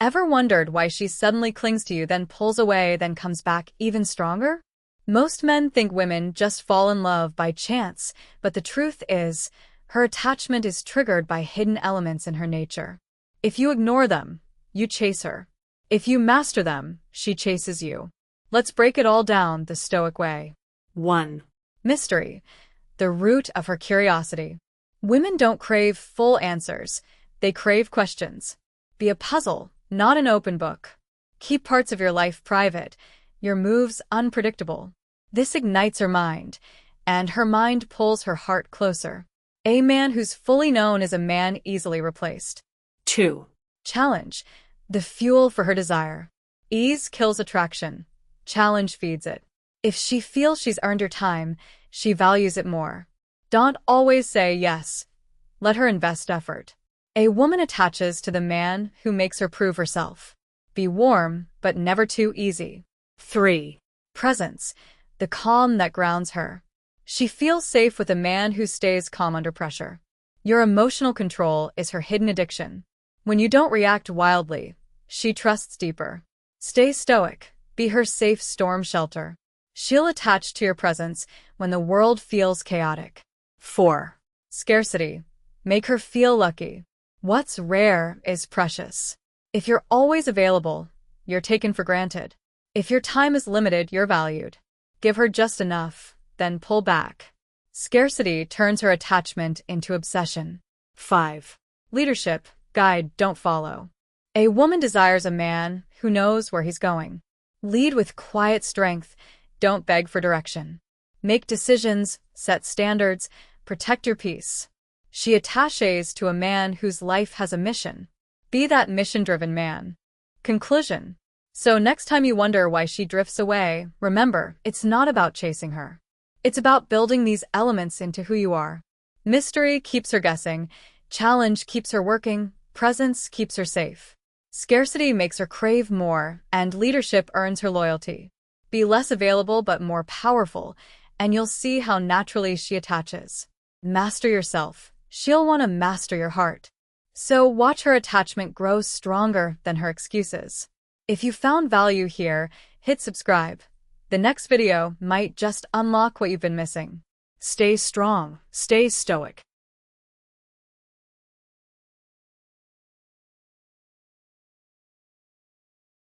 Ever wondered why she suddenly clings to you, then pulls away, then comes back even stronger? Most men think women just fall in love by chance, but the truth is, her attachment is triggered by hidden elements in her nature. If you ignore them, you chase her. If you master them, she chases you. Let's break it all down the Stoic way. 1. Mystery, the root of her curiosity. Women don't crave full answers, they crave questions. Be a puzzle, not an open book. Keep parts of your life private, your moves unpredictable. This ignites her mind, and her mind pulls her heart closer. A man who's fully known is a man easily replaced. 2. Challenge, the fuel for her desire. Ease kills attraction. Challenge feeds it. If she feels she's earned her time, she values it more. Don't always say yes. Let her invest effort. A woman attaches to the man who makes her prove herself. Be warm, but never too easy. 3. Presence, the calm that grounds her. She feels safe with a man who stays calm under pressure. Your emotional control is her hidden addiction. When you don't react wildly, she trusts deeper. Stay stoic, be her safe storm shelter. She'll attach to your presence when the world feels chaotic. 4. Scarcity, make her feel lucky. What's rare is precious. If you're always available, you're taken for granted. If your time is limited, you're valued. Give her just enough, then pull back. Scarcity turns her attachment into obsession. 5. Leadership, guide, don't follow. A woman desires a man who knows where he's going. Lead with quiet strength, don't beg for direction. Make decisions, set standards, protect your peace. She attaches to a man whose life has a mission. Be that mission-driven man. Conclusion. So next time you wonder why she drifts away, remember, it's not about chasing her. It's about building these elements into who you are. Mystery keeps her guessing, challenge keeps her working, presence keeps her safe. Scarcity makes her crave more, and leadership earns her loyalty. Be less available but more powerful, and you'll see how naturally she attaches. Master yourself. She'll want to master your heart. So watch her attachment grow stronger than her excuses. If you found value here, hit subscribe. The next video might just unlock what you've been missing. Stay strong, stay stoic.